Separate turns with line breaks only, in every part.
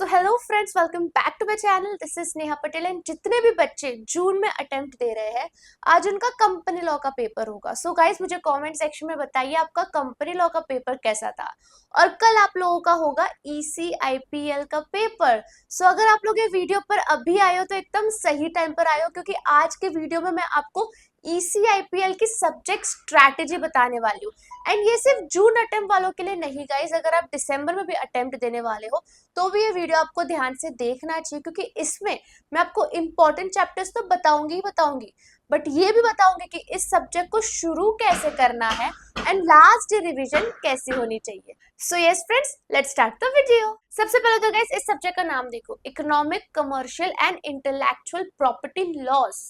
So hello friends, welcome back to my channel. This is Neha Patel and जितने भी बच्चे जून में अटेम्प्ट दे रहे हैं, आज उनका कंपनी लॉ का पेपर होगा। सो गाइस, मुझे कमेंट सेक्शन में बताइए आपका कंपनी लॉ का पेपर कैसा था। और कल आप लोगों का होगा ECIPL का पेपर। सो अगर आप लोग ये वीडियो पर अभी आए हो तो एकदम सही टाइम पर आए हो, क्योंकि आज के वीडियो में मैं आपको ECIPL की सब्जेक्ट स्ट्रैटेजी बताने वाली हूँ। एंड ये सिर्फ जून अटेम्प्ट वालों के लिए नहीं गाइस, अगर आप दिसंबर में भी अटेम्प्ट देने वाले हो तो भी ये वीडियो आपको ध्यान से देखना चाहिए, क्योंकि इसमें मैं आपको इंपॉर्टेंट चैप्टर्स तो बताऊंगी ही बताऊंगी, बट ये भी बताऊंगी कि इस सब्जेक्ट को शुरू कैसे करना है एंड लास्ट रिवीजन कैसी होनी चाहिए। So yes friends, let's start the video. सबसे पहले तो गाइस इस सब्जेक्ट का नाम देखो, economic, commercial and intellectual property loss.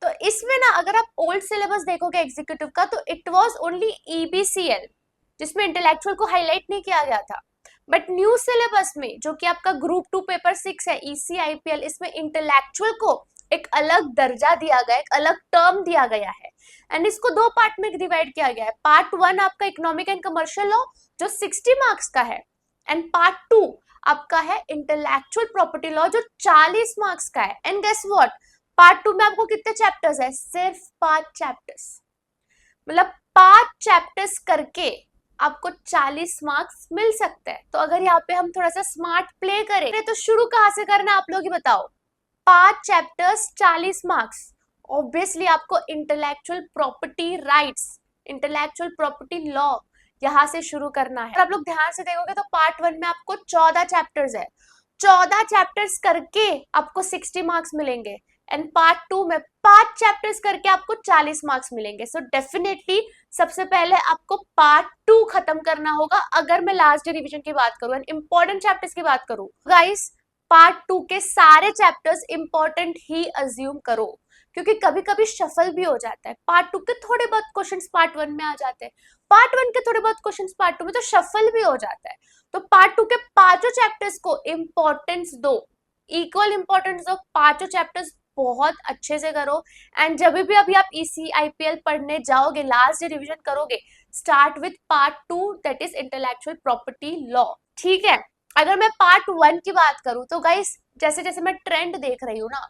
तो इसमें ना अगर आप ओल्ड सिलेबस देखोगे एग्जीक्यूटिव का, तो इट वाज ओनली EBCL, जिसमें इंटेलेक्चुअल को हाईलाइट नहीं किया गया था। बट न्यू सिलेबस में जो कि आपका ग्रुप 2 पेपर 6 है ECIPL, इसमें इंटेलेक्चुअल को एक अलग दर्जा दिया गया, एक अलग टर्म दिया गया है। एंड इसको दो पार्ट में डिवाइड किया गया है। पार्ट 1 आपका इकोनॉमिक एंड कमर्शियल लॉ जो 60 मार्क्स का है, एंड पार्ट 2 आपका है इंटेलेक्चुअल प्रॉपर्टी लॉ जो 40 मार्क्स का है। एंड गेस व्हाट, पार्ट 2 में आपको कितने चैप्टर्स है? सिर्फ 5 चैप्टर्स। मतलब 5 चैप्टर्स करके आपको 40 मार्क्स मिल सकते हैं। तो अगर यहाँ पे हम थोड़ा सा स्मार्ट प्ले करें तो शुरू कहाँ से करना आप लोग ही बताओ। 5 चैप्टर्स 40 मार्क्स। ऑब्वियसली आपको intellectual property rights, intellectual property law यहाँ से शुरू करना है। आप लोग ध्यान से देखोगे तो पार्ट 1 में आपको 14 चैप्टर्स है। 14 चैप्टर्स करके आपको 60 मार्क्स मिलेंगे, एंड पार्ट 2 में 5 चैप्टर्स करके आपको 40 मार्क्स मिलेंगे। सो डेफिनेटली सबसे पहले आपको पार्ट 2 खत्म करना होगा। अगर मैं लास्ट रिवीजन की बात करूं एंड इंपॉर्टेंट चैप्टर्स की बात करूं, गाइस पार्ट 2 के सारे चैप्टर्स इंपॉर्टेंट ही अज्यूम करो, क्योंकि कभी कभी शफल भी हो जाता है। पार्ट 2 के थोड़े बहुत क्वेश्चंस पार्ट 1 में आ जाते हैं, पार्ट 1 के थोड़े बहुत क्वेश्चंस पार्ट 2 में, तो शफल भी हो जाता है। तो पार्ट 2 के पांचों चैप्टर्स को इंपॉर्टेंस दो, इक्वल इंपॉर्टेंस दो। पांचों चैप्टर्स बहुत अच्छे से करो। एंड जब भी अभी आप ECIPL पढ़ने जाओगे, लास्ट रिवीजन करोगे, start with part 2 that is intellectual property law. ठीक है, अगर मैं पार्ट 1 की बात करूं तो गाइस जैसे जैसे मैं ट्रेंड देख रही हूँ ना,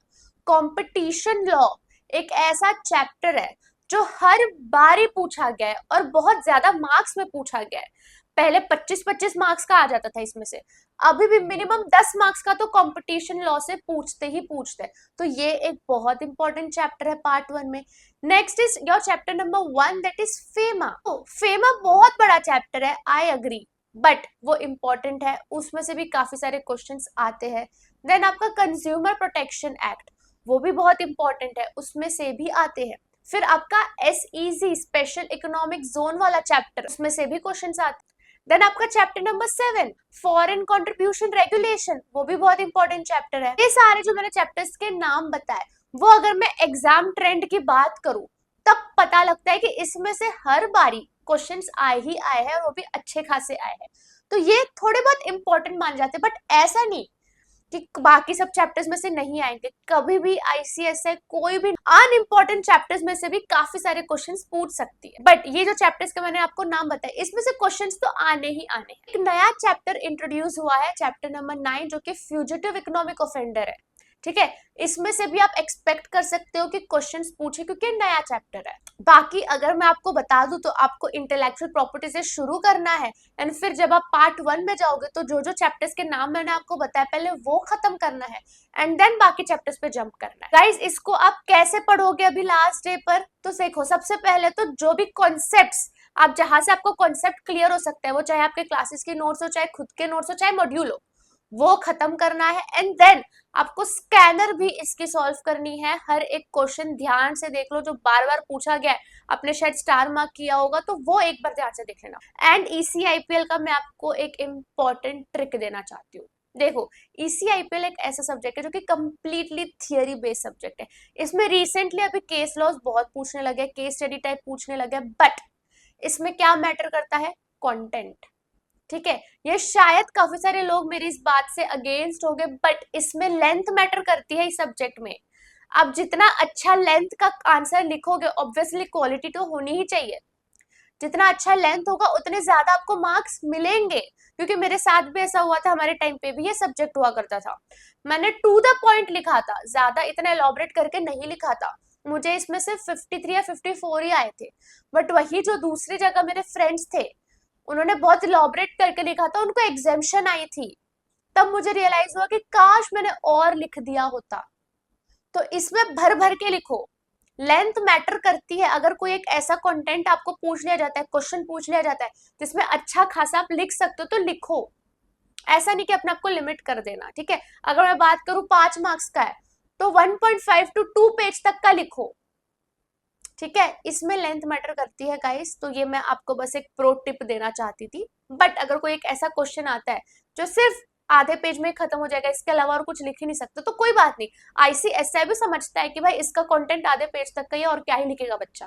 कंपटीशन लॉ एक ऐसा चैप्टर है जो हर बार ही पूछा गया है और बहुत ज्यादा मार्क्स में पूछा गया है। पहले 25-25 मार्क्स का आ जाता था इसमें से, अभी भी मिनिमम 10 मार्क्स का तो कंपटीशन लॉ से पूछते ही पूछते हैं। तो ये एक बहुत इंपॉर्टेंट चैप्टर है पार्ट 1 में। Next is your chapter number 1 that is FEMA. FEMA बहुत बड़ा चैप्टर है, आई अग्री, बट वो इंपॉर्टेंट है, उसमें से भी काफी सारे क्वेश्चंस आते हैं। देन आपका कंज्यूमर प्रोटेक्शन एक्ट, वो भी बहुत इंपॉर्टेंट है, उसमें से भी आते हैं। फिर आपका SEZ स्पेशल इकोनॉमिक जोन वाला चैप्टर, उसमें से भी क्वेश्चंस आते हैं। देन आपका chapter number 7 foreign contribution regulation, वो भी बहुत इंपॉर्टेंट चैप्टर है। ये सारे जो मैंने चैप्टर्स के नाम बताए, वो अगर मैं एग्जाम ट्रेंड की बात करूं तब पता लगता है कि इसमें से हर बारी क्वेश्चंस आए ही आए हैं, और वो भी अच्छे खासे आए हैं। तो ये थोड़े बहुत इंपॉर्टेंट मान जाते हैं, बट ऐसा नहीं कि बाकी सब चैप्टर्स में से नहीं आएंगे। कभी भी ICSI कोई भी अनइम्पोर्टेंट चैप्टर्स में से भी काफी सारे क्वेश्चंस पूछ सकती है। बट ये जो चैप्टर्स के मैंने आपको नाम बताए, इसमें से क्वेश्चंस तो आने ही आने हैं। एक नया चैप्टर इंट्रोड्यूस हुआ है, चैप्टर नंबर 9, जो कि फ्यूजिटिव इकोनॉमिक ऑफेंडर है। ठीक है, इसमें से भी आप एक्सपेक्ट कर सकते हो कि क्वेश्चंस पूछे, क्योंकि नया चैप्टर है। बाकी अगर मैं आपको बता दूं तो आपको इंटेलेक्चुअल प्रॉपर्टी से शुरू करना है, एंड फिर जब आप पार्ट 1 में जाओगे तो जो जो चैप्टर्स के नाम मैंने आपको बताया पहले वो खत्म करना है, एंड देन बाकी चैप्टर्स पे जंप करना है। गाइस इसको आप कैसे पढ़ोगे अभी लास्ट डे पर? तो देखो, सबसे पहले तो जो भी कॉन्सेप्ट्स आप जहां से आपको कॉन्सेप्ट क्लियर हो सकता है, वो चाहे आपके क्लासेस के नोट्स हो, चाहे खुद के नोट्स हो, चाहे मॉड्यूल हो, वो खत्म करना है। एंड देन आपको स्कैनर भी इसकी सॉल्व करनी है। हर एक क्वेश्चन ध्यान से देख लो, जो बार बार पूछा गया है, आपने शायद स्टार मार्क किया होगा तो वो एक बार ध्यान से देख लेना। एंड ECIPL का मैं आपको एक इम्पॉर्टेंट ट्रिक देना चाहती हूँ। देखो, ECIPL एक ऐसा सब्जेक्ट है जो कि कंप्लीटली थियरी बेस्ड सब्जेक्ट है। इसमें रिसेंटली अभी केस लॉज बहुत पूछने लगे, केस स्टडी टाइप पूछने लगे, बट इसमें क्या मैटर करता है? कंटेंट। ठीक है, ये शायद काफी सारे लोग मेरी इस बात से अगेंस्ट हो गए, बट इसमें लेंथ मैटर करती है इस सब्जेक्ट में। आप जितना अच्छा लेंथ का आंसर लिखोगे, ऑब्वियसली क्वालिटी तो होनी ही चाहिए, जितना अच्छा लेंथ होगा उतने ज्यादा आपको मार्क्स मिलेंगे। क्योंकि मेरे साथ भी ऐसा हुआ था, हमारे टाइम पे भी ये सब्जेक्ट हुआ करता था। मैंने टू द पॉइंट लिखा था, ज्यादा इतना एलॉबरेट करके नहीं लिखा था। मुझे इसमें सिर्फ 53 या 54 ही आए थे। बट वही जो दूसरी जगह मेरे फ्रेंड्स थे, उन्होंने बहुत इलॉबरेट करके लिखा था, उनको एग्जेम्पशन आई थी। तब मुझे रियलाइज हुआ कि काश मैंने और लिख दिया होता। तो इसमें भर भर के लिखो, लेंथ मैटर करती है। अगर कोई एक ऐसा कंटेंट आपको पूछ लिया जाता है, क्वेश्चन पूछ लिया जाता है जिसमें अच्छा खासा आप लिख सकते हो, तो लिखो। ऐसा नहीं कि अपने आप को लिमिट कर देना, ठीक है। अगर मैं बात करूं 5 मार्क्स का है, तो 1.5 to 2 पेज तक का लिखो, ठीक है। इसमें लेंथ मैटर करती है गाइस, तो ये मैं आपको बस एक प्रो टिप देना चाहती थी। बट अगर कोई एक ऐसा क्वेश्चन आता है जो सिर्फ आधे पेज में खत्म हो जाएगा, इसके अलावा और कुछ लिख ही नहीं सकते, तो कोई बात नहीं। आईसीएसआई भी समझता है कि भाई इसका कंटेंट आधे पेज तक का ही है और क्या ही लिखेगा बच्चा,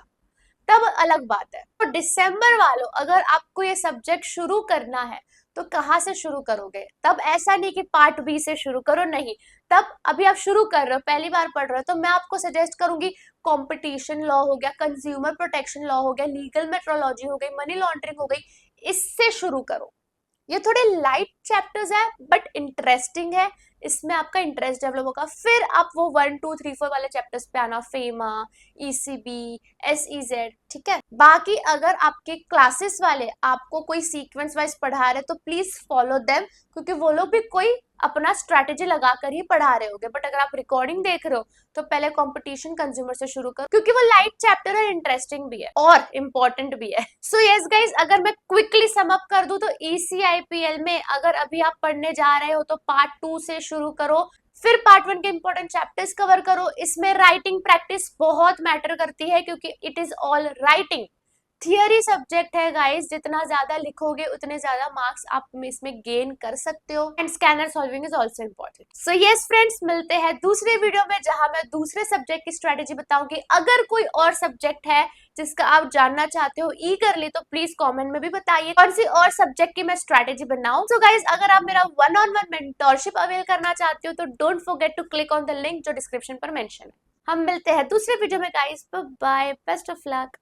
तब अलग बात है। तो दिसंबर वालों, अगर आपको ये सब्जेक्ट शुरू करना है तो कहाँ से शुरू करोगे? तब ऐसा नहीं कि पार्ट बी से शुरू करो, नहीं। तब अभी आप शुरू कर रहे हो, पहली बार पढ़ रहे हो, तो मैं आपको सजेस्ट करूंगी कंपटीशन लॉ हो गया, कंज्यूमर प्रोटेक्शन लॉ हो गया, लीगल मेट्रोलॉजी हो गई, मनी लॉन्ड्रिंग हो गई, इससे शुरू करो। ये थोड़े लाइट चैप्टर्स है बट इंटरेस्टिंग है, इसमें आपका इंटरेस्ट डेवलप होगा। फिर आप वो 1 2 3 4 वाले चैप्टर्स पे आना, फेमा, ईसीबी, एसईजेड, ठीक है। बाकी अगर आपके क्लासेस वाले आपको कोई सीक्वेंस वाइज पढ़ा रहे तो प्लीज फॉलो देम, क्योंकि वो लोग भी कोई अपना स्ट्रैटेजी लगाकर ही पढ़ा रहे होंगे। बट अगर आप रिकॉर्डिंग देख रहे हो तो पहले कंपटीशन कंज्यूमर से शुरू करो, क्योंकि वो लाइट चैप्टर है, इंटरेस्टिंग भी है और इम्पोर्टेंट भी है। सो यस गाइज, अगर मैं क्विकली सम अप कर दूं तो ECIPL में अगर अभी आप पढ़ने जा रहे हो तो पार्ट 2 से शुरू करो, फिर पार्ट 1 के इंपॉर्टेंट चैप्टर्स कवर करो। इसमें राइटिंग प्रैक्टिस बहुत मैटर करती है, क्योंकि it is all writing. Theory subject है गाइस, जितना ज्यादा लिखोगे उतने ज्यादा मार्क्स आप इसमें गेन कर सकते हो। And scanner solving is also important. So yes friends, मिलते हैं दूसरे वीडियो में जहां मैं दूसरे सब्जेक्ट की स्ट्रेटेजी बताऊंगी। अगर कोई और सब्जेक्ट है जिसका आप जानना चाहते हो ईगरली, तो प्लीज कमेंट में भी बताइए कौन सी और सब्जेक्ट की मैं स्ट्रेटेजी बनाऊं। सो गाइस, अगर आप मेरा 1-on-1 मेंटोरशिप अवेल करना चाहते हो तो don't forget to click on the link जो डिस्क्रिप्शन पर मेंशन है। हम मिलते हैं दूसरे वीडियो में guys, bye, best of luck.